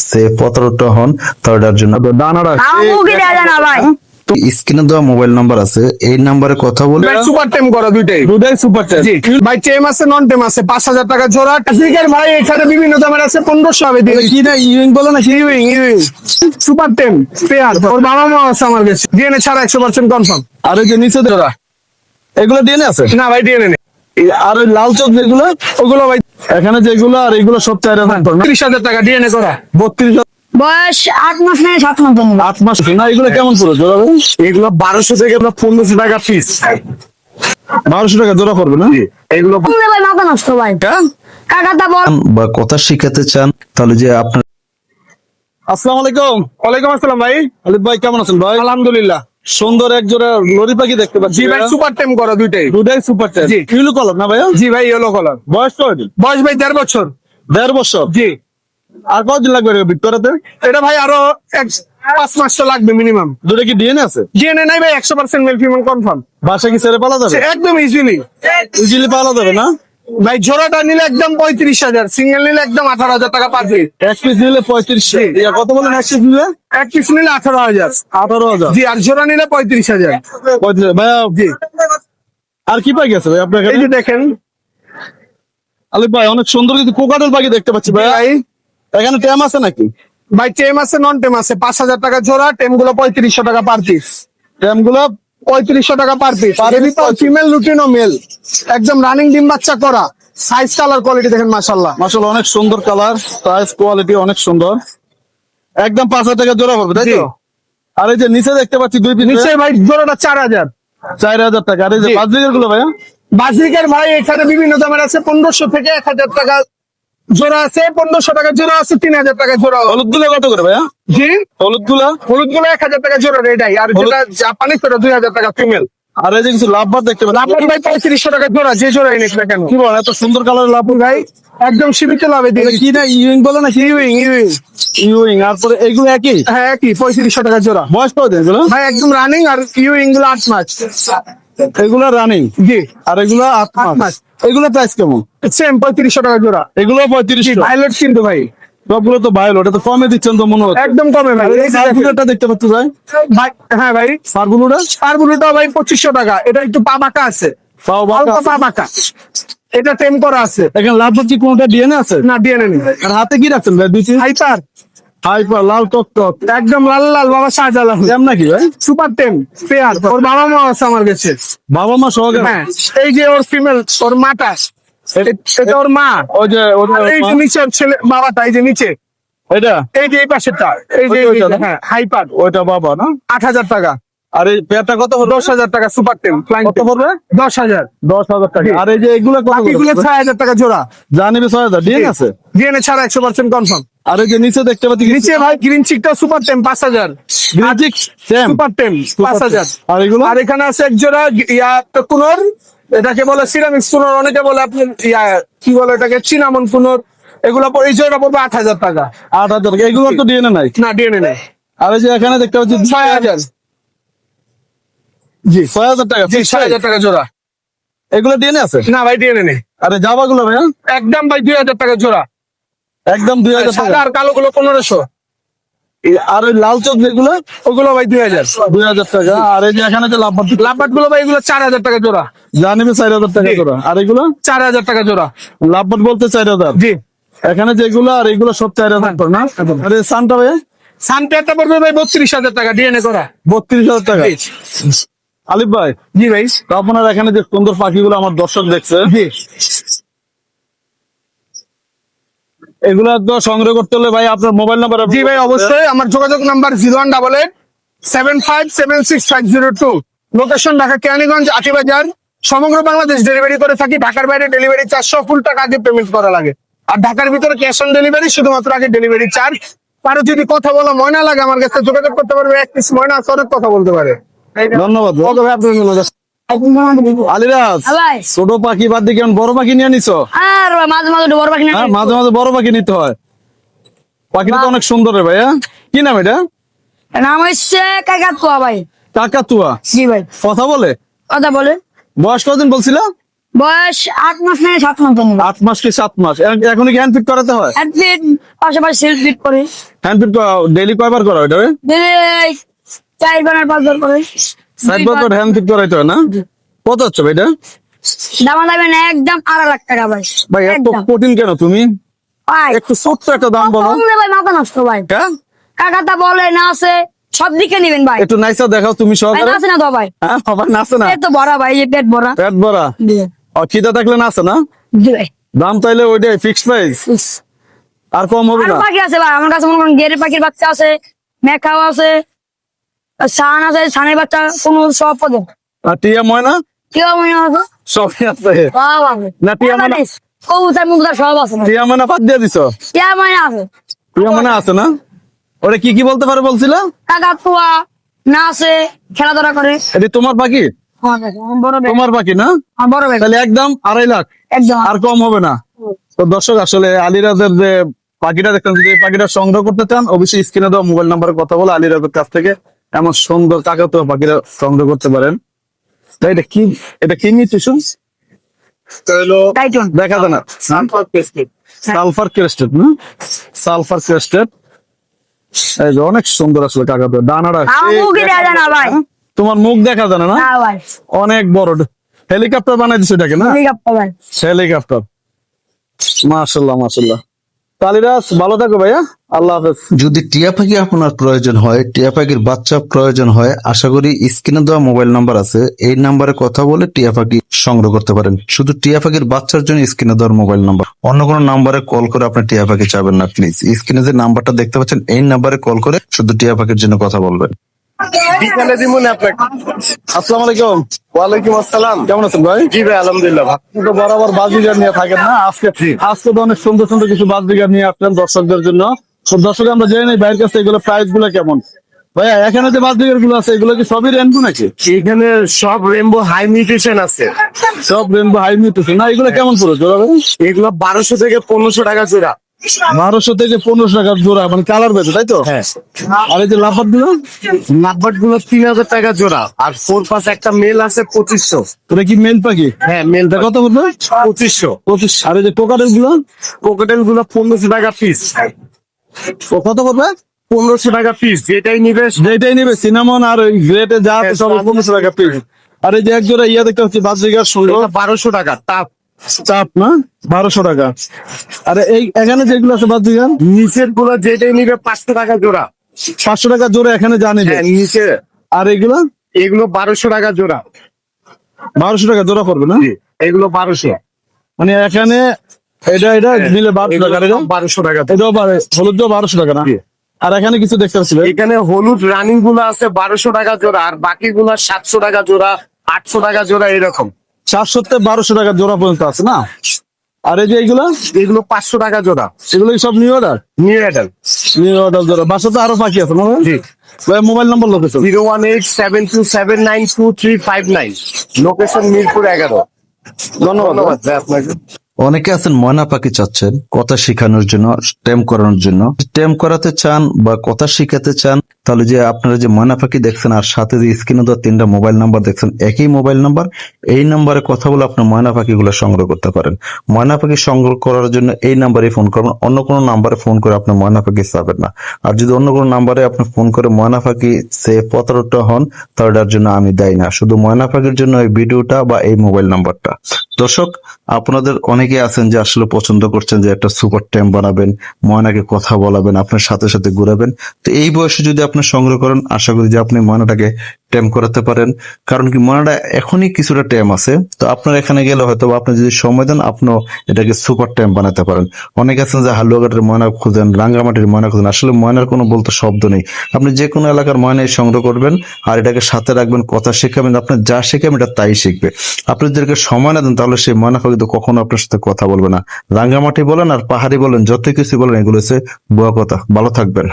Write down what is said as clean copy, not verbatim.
সে প্রতারিত হন তার জন্য ডানারা স্ক্রিনে দেওয়া মোবাইল নাম্বার আছে, এই নাম্বারে কথা বলে সুপার টেম করা দুটাই সুপার টেম। জি ভাই, টেম আছে নন টেম আছে, 5,000 টাকা জোড়া। ক্লাসিকের ভাই এখানে বিভিন্ন দামের আছে, 1500 হবে দিয়ে কি না ইউইং বলো না, ইউইং সুপার টেম পেয়ার। ওর বাবা মা আছে আমার কাছে, ডিএনএ ছাড়া 100% কনফার্ম। আর ওই যে নিচে জোড়া এগুলো ডিএনএ আছে না ভাই, ডিএনএ নেই। আর ওই লাল চোখ যেগুলো ওগুলো ভাই এখানে যেগুলো আর এগুলো সব 30,000 টাকা ডিএনএ করা। 32 বয়স 8 মাস না 7 মাস জন্য 8 মাস না। এগুলো কেমন পুরো জোড়া ভাই? এগুলো 1200 থেকে 1500 টাকা পিস। 1200 টাকা জোড়া করবে না এগুলো ভাই মাথা নষ্ট ভাই। কাকাটা বল বা কথা শিখাতে চান তাহলে যে আপনার। আসসালামু আলাইকুম। ওয়ালাইকুম আসসালাম ভাই। আলিফ ভাই কেমন আছেন ভাই? আলহামদুলিল্লাহ। সুন্দর এক জোড়া লরি পাখি দেখতে পাচ্ছি। জি ভাই, সুপার টেম করা দুইটাই। দুটাই সুপার টেন। জি। ইউলো কলম না ভাইয়া? জি ভাই, ইয়েলো কালার। বয়স কয়দিন? বয়স ভাই 1.5 বছর। 1.5 বছর। জি। আর কতদিন লাগবে ভিক্টোরিয়াতে? এটা ভাই আরো 5 মাস তো লাগবে মিনিমাম। দুটো কি ডিএনএ আছে? ডিএনএ নাই ভাই, 100% মেল ফিমেল কনফার্ম। বাসা কি ছেড়ে পালা যাবে? একদম ইজিলি। ইজিলি পালা যাবে না? ভাই জোড়াটা নিলে একদম 35,000, সিঙ্গেল নিলে একদম 18,000 টাকা পার পিস। এক পিস নিলে 3500। কত বলেন এক পিস নিলে? এক পিস নিলে 18,000। 18,000। জি, আর জোড়া নিলে 35,000। 35 ভাইয়া। জি। আর কি পাখি আছে ভাই আপনার এই কাছে? যে দেখেন আলিফ ভাই অনেক সুন্দর কিন্তু কোকাটেল পাখি দেখতে পাচ্ছি ভাই। ভাই। এখানে ট্যাম আছে নাকি? ভাই টেম আছে নন টেম আছে, 5,000 টাকা জোড়া। টেম গুলো 3500 টাকা পার পিস। ট্যাম গুলো 3500 টাকা per piece. Female lutino mail, একদম রানিং ডিম বাচ্চা করা। সাইজ কালার কোয়ালিটি দেখেন মাশাআল্লাহ। মাশাআল্লাহ অনেক সুন্দর কালার, সাইজ কোয়ালিটি অনেক সুন্দর। একদম 5,000 টাকা জোড়া পড়বে তাই জি। তো? আর এই যে নিচে দেখতে পাচ্ছি দুই পিস নিচে ভাই জোড়াটা 4,000। 4,000 টাকা। আর এই যে জি। বাজরিকের গুলো ভাইয়া? বাজিকার ভাই এখানে বিভিন্ন দামের আছে, 1500 থেকে 1,000 টাকা জোড়া আছে, 1500 টাকা জোড়া আছে, 3,000 টাকা জোড়া। হলুদ গুলো কত করে ভাইয়া? জি, হলুদ গুলো? হলুদ গুলো 1,000 টাকা জোড়া এটাই। আর যেটা জাপানি সেটা 2,000 টাকা ফিমেল। আর এই যে কিছু লাভবার দেখতে পাচ্ছি। লাভবান ভাই 3500 টাকা জোড়া, যে জোড়াই নিক না কেন। কি বলেন এত সুন্দর কালার লাভ ভাই একদম সীমিত লাভে দিয়ে কি না ইউইং বলে না? ইউইং। ইউইং। আর পরে এইগুলো একই হ্যাঁ একই 3500 টাকা জোড়া। বয়স কত এগুলো? ভাই একদম রানিং, আর ইউইং গুলো 8 মাস। এগুলো রানিং। জি, আর এগুলো 8 8 মাস। মাস। এগুলো প্রাইস কেমন? সেম 3500 টাকা জোড়া। এগুলো 3500। ভাইলট কিন্তু ভাই সবগুলো তো ভাইল, ওটা তো কমে দিচ্ছেন তো মনে হচ্ছে। একদম কমে ভাই। এই যে দেখেন। সার্কুলারটা দেখতে পাচ্ছ ভাই? ভাই হ্যাঁ ভাই, সার্কুলারটা পারগুলোটা ভাই 2500 টাকা। এটা একটু পা বাঁকা আছে, পাও অল্প পা বাঁকা। এটা টেম করা আছে। এখানে লাভ কি কোনটা ডিএনএ আছে? না ডিএনএ নেই। আর হাতে কি রাখছেন ভাই? দুই হাইপার হাইপার লাল টক টক একদম লাল লাল, বাবা শাহজালাল। কেম নাকি ভাই? সুপার টেম পেয়ার। ওর বাবা মা আছে আমার কাছে। বাবা মা সহকারে? হ্যাঁ, এই যে ওর ফিমেল, ওর মাটা, এটা ওর মা। ওই যে ওটা আর এই যে নিচের ছেলে বাবাটা, এই যে নিচে, এটা এই যে এই পাশেরটা, এই যে ওইটা না? হ্যাঁ হাইপার। ওইটা বাবা না? 8,000 টাকা। আর এই পেয়ারটা কত হলো? 10,000 টাকা সুপার টেম ফ্লাইং। কত পড়বে? 10,000। 10,000 টাকা। জি। আর এই যে এগুলো কত বাকিগুলো 6,000 টাকা জোড়া। জানিবে 6,000 ডিএনএ আছে? ডিএনএ ছাড়া 100% কনফার্ম। আর এই যে নিচে দেখতে পাচ্ছি নিচে ভাই গ্রিন চিকটা সুপার টেম 5,000। গ্রিজিক সেম সুপার টেম 5,000। আর এগুলো? আর এখানে আছে এক জোড়া ইয়া কুনোর, এটাকে বলে সিরামিক্স কুনোর, অনেকে বলে আপনি ইয়া কি বলে এটাকে চিনামন কুনোর। এগুলো এই জোড়া পড়বে 8,000 টাকা। 8,000 টাকা। এগুলো তো ডিএনএ নাই? না ডিএনএ নেই। আর এই যে এখানে দেখতে পাচ্ছি 6,000। জি 6,000 টাকা। জি 6,000 টাকা জোড়া। এগুলো ডিএনএ আছে? না ভাই ডিএনএ নেই। আরে জাবা গুলো ভাইয়া? একদম ভাই 2,000 টাকা জোড়া। একদম 2,000 সাদা টাকা। আর কালো গুলো 1500। আর ওই লাল চোখ যেগুলো? ওগুলো ভাই 2,000। 2,000 টাকা। আর এই যে এখানে যে লাভ লাভবাট গুলো ভাই এগুলো 4,000 টাকা জোড়া। জানিবে 4,000 টাকা জি। করে। আর এগুলো? 4,000 টাকা জোড়া। লাভবাট বলতে 4,000। জি। এখানে যেগুলো আর এগুলো সব 4,000 করে না? আর এই সানটা ভাই? সানপেয়ারটা পড়বে ভাই 32,000 টাকা ডিএনএ করা। 32,000 টাকা। জি। আলিফ ভাই জি ভাই। তো আপনার এখানে যে সুন্দর পাখিগুলো আমার দর্শক দেখছে, জি। এগুলো তো সংগ্রহ করতে হলে ভাই আপনার মোবাইল নাম্বার? জি ভাই অবশ্যই, আমার যোগাযোগ নাম্বার 0188756502। লোকেশন ঢাকা কেরানীগঞ্জ আটিবাজার। সমগ্র বাংলাদেশ ডেলিভারি করে থাকি। ঢাকার বাইরে ডেলিভারি চার্জ ফুল টাকা আগে পেমেন্ট করা লাগে। আর ঢাকার ভিতরে ক্যাশ অন ডেলিভারি, শুধুমাত্র আগে ডেলিভারি চার্জ। কারো যদি কথা বলা ময়না লাগে আমার কাছে যোগাযোগ করতে পারবে। এক পিস ময়না আছে, অনেক কথা বলতে পারে। ধন্যবাদ ভাই। ওকে ভাই, আপনার ধন্যবাদ। আলিরাজ হ্যাঁ ভাই। ছোট পাখি বাদ দিয়ে কেমন বড় পাখি নিয়ে নিছো? আর মাঝে মাঝে বড় পাখি না হ্যাঁ মাঝে মাঝে বড় পাখি নিতে হয়। পাখিটা তো অনেক সুন্দর রে ভাইয়া। কি নাম এটা? নাম হচ্ছে কাকাতুয়া ভাই। কাকাতুয়া। জি ভাই। কথা বলে? কথা বলে বয়স কতদিন বলছিল? বয়স 8 মাস থেকে 7 মাস নিব 8 মাস কি 7 মাস? এখনই কি হ্যান্ড ফিট করাতে হয়? একদিন পাশাপাশি সেলফ ফিট করে হ্যান্ড ফিট ডেইলি কয়বার করা হয় এটা? দিলে 4 বার 5 বার করে সাইড বছর হ্যান্ড ফিট করাইতে হয় না? কত হচ্ছে ভাই এটা? দামা দামে না একদম 2.5 লাখ টাকা ভাই ভাই এত একদম। কঠিন কেন তুমি? ভাই একটু ছোট্ট একটা দাম বলো। কম রে ভাই মাথা নষ্ট ভাই হ্যাঁ? কাকাটা বলে না আছে সব দিকে নিবেন ভাই একটু নাইসা দেখাও তুমি ভাই সহকারে। না আছে না তো ভাই হ্যাঁ সবাই নাচে না? পেট তো ভরা ভাই এই পেট ভরা পেট ভরা? জি খিদা থাকলে নাচে না? জি ভাই দাম তাইলে ওইটাই ফিক্সড প্রাইস, ইস। আর কম হবে আরো না? পাখি আছে ভাই আমার কাছে মনে করেন গেরে পাখির বাচ্চা আছে মেকাও আছে সান আছে সানের বাচ্চা কোন সব পদে আর টিয়া ময়না কেউ মনে আছে সবই আছে? বাবা ভাই না, টিয়া মানে- কবুতর মুখদার সব আছে ভাই। টিয়া ময়না বাদ দিয়ে দিছো? টিয়া মানে আছে টিয়া ময়না আছে না? ওরা কি কি বলতে পারে বলছিল? কাকা তুয়া না আছে খেলাধুলা করে এটি তোমার পাখি? আমার বড় ভাই তোমার পাখি না? আমার বড় ভাই তাহলে একদম 2.5 লাখ, একদম আর কম হবে না? তো দর্শক আসলে আলিরাজের যে পাখিটা দেখতেন, যদি এই পাখিটা সংগ্রহ করতে চান অবশ্যই স্ক্রিনে দেওয়া মোবাইল নাম্বারে কথা বলে আলিরাজের কাছ থেকে এমন সুন্দর কাকাতুয়া পাখিটা সংগ্রহ করতে পারেন। তাই এটা কি মিউটেশন? টাইটন দেখা যায় না? সালফার ক্রেস্টেড না? Sulphur crested. এই যে অনেক সুন্দর আসলে কাকাতুয়া, ডানাটা আমার সেই মুখই দেখা যায় না ভাই। তোমার মুখ দেখা যায় না? না ভাই অনেক বড় হেলিকপ্টার বানাই দিছো এটাকে না? ঠিক আছে ভাই হেলিকপ্টার। মাশাআল্লাহ মাশাআল্লাহ। কালিরাজ ভালো থাকো ভাইয়া, আল্লাহ হাফেজ। যদি টিয়া পাখি আপনার প্রয়োজন হয়, টিয়া পাখির বাচ্চা প্রয়োজন হয়, আশা করি স্ক্রিনে দেওয়া মোবাইল নাম্বার আছে, এই নাম্বারে কথা বলে টিয়া পাখি সংগ্রহ করতে পারেন। শুধু টিয়া পাখির বাচ্চার জন্য স্ক্রিনে দেওয়ার মোবাইল নাম্বার, অন্য কোনো নাম্বারে কল করে আপনি টিয়া পাখি চাবেন না প্লিজ। স্ক্রিনে যে নাম্বারটা দেখতে পাচ্ছেন এই নাম্বারে কল করে শুধু টিয়া পাখির জন্য কথা বলবেন। বিকালে দিব না আপনাকে। আসসালামু আলাইকুম। ওয়ালাইকুম আসসালাম। কেমন আছেন ভাই? জি ভাই আলহামদুলিল্লাহ। আপনি তো বরাবর বাজিগার নিয়ে থাকেন না? আজকে তো অনেক সুন্দর সুন্দর কিছু বাজিগার নিয়ে আসলেন দর্শকদের জন্য। তো দর্শক আমরা জেনে নেই ভাইয়ের কাছে এগুলো প্রাইস গুলো কেমন। ভাইয়া এখানে যে বাজিগার গুলো আছে এগুলো কি সবই রেনবো নাকি? এখানে সব রেনবো হাই মিউটেশন আছে। সব রেনবো হাই মিউটেশন না? এগুলো কেমন পড়ে জোড়া ভাই? এগুলো 1200 থেকে 1500 টাকা জোড়া। 1200 থেকে 1500 টাকা জোড়া, মানে কালার বেঁধে তাই তো? হ্যাঁ। আর এই যে লাফার গুলো নাম্বার গুলো 3000 টাকা জোড়া। আর 4 একটা মেল আছে 2500। ওটা কি মেল পাখি? হ্যাঁ মেল এটা কত পড়বে? 2500। 25। আর এই যে কোকাটেল গুলো কোকাটেল গুলো 1500 টাকা পিস। ও কত পড়বে? 1500 টাকা পিস, যেটাই নিবে। যেটাই নিবে সিনামন আর ওই গ্রেটে যা আছে সব 1500 টাকা পিস। আর এই যে এক জোড়া ইয়া দেখতে হচ্ছে বাজিগার সুন্দর 1200 টাকা তাপ। চাপ না? 1200 টাকা। আরে এই এখানে যেগুলো আছে বাজিগার নিচের গুলো যেটাই নিবে 500 টাকা জোড়া। 500 টাকা জোড়া এখানে জানি। হ্যাঁ নিচে আর এগুলো এগুলো 1200 টাকা জোড়া। 1200 টাকা জোড়া পড়বে না? এগুলো 1200। মানে এখানে এটা নিলে 1200 টাকা, আর এটা 1200 টাকা। এটাও হলুদ 1200 টাকা না? জি। আর এখানে কিছু দেখতে পাচ্ছি ভাই। এখানে হলুদ রানিং গুলো আছে 1200 টাকা জোড়া, আর বাকি গুলা 700 টাকা জোড়া, 800 টাকা জোড়া এরকম। 400 থেকে 1200 টাকা জোড়া পর্যন্ত আছে না? আর এই যে এইগুলো এগুলো 500 টাকা জোড়া। এগুলো কি সব new order? New adult. New order জোড়া। বাসাতে আরো পাখি আছে না ভাই? জি। ভাই mobile number location. 01872792359। Location Mirpur 11। ধন্যবাদ। ধন্যবাদ ভাই আপনাকে। অনেকে আছেন ময়না পাখি চাচ্ছেন কথা শেখানোর জন্য, টেম করানোর জন্য। টেম করাতে চান বা কথা শিখাতে চান, তাহলে যে আপনারা যে ময়না পাখি দেখছেন আর সাথে যে স্ক্রিনে দেওয়া 3টা মোবাইল নাম্বার দেখছেন, একই মোবাইল নাম্বার, এই নাম্বারে কথা বলে আপনার ময়না পাখিগুলো সংগ্রহ করতে পারেন। ময়না পাখি সংগ্রহ করার জন্য এই নাম্বারে ফোন করবেন, অন্য কোনো নাম্বারে ফোন করে আপনি ময়না পাখি পাবেন না। আর যদি অন্য কোনো নাম্বারে আপনি ফোন করে ময়না পাখি সে প্রতারিত হন, তাহলে এটার জন্য আমি দায়ী না। শুধু ময়না পাখির জন্য এই ভিডিওটা বা এই মোবাইল নাম্বারটা। দর্শক আপনাদের অনেকে আছেন যে আসলে পছন্দ করছেন যে একটা সুপার টেম বানাবেন, ময়নাকে কথা বলাবেন, আপনার সাথে সাথে ঘুরাবেন। তো এই বয়সে যদি আপনি সংগ্রহ করেন, আশা করি যে আপনি ময়নাটাকে টেম করাতে পারেন। কারণ কি ময়নাটা এখনই কিছুটা টেম আছে, তো আপনার এখানে গেলে হয়তো আপনি যদি সময় দেন আপনিও এটাকে সুপার টেম বানাতে পারেন। অনেকে আছেন যে হালুয়াঘাটের ময়না খুঁজেন, রাঙ্গামাটির ময়না খুঁজেন, আসলে ময়নার কোনো বলতে শব্দ নেই। আপনি যে কোনো এলাকার ময়নাই সংগ্রহ করবেন আর এটাকে সাথে রাখবেন, কথা শেখাবেন, আপনি যা শেখাবেন এটা তাই শিখবে। আপনি যদি এটাকে সময় না দেন তাহলে সেই ময়না পাখি তো কখনো আপনার সাথে কথা বলবে না। রাঙ্গামাটি বলেন আর পাহাড়ি বলেন, যত কিছু বলেন, এগুলো হচ্ছে বুয়া কথা। ভালো থাকবেন।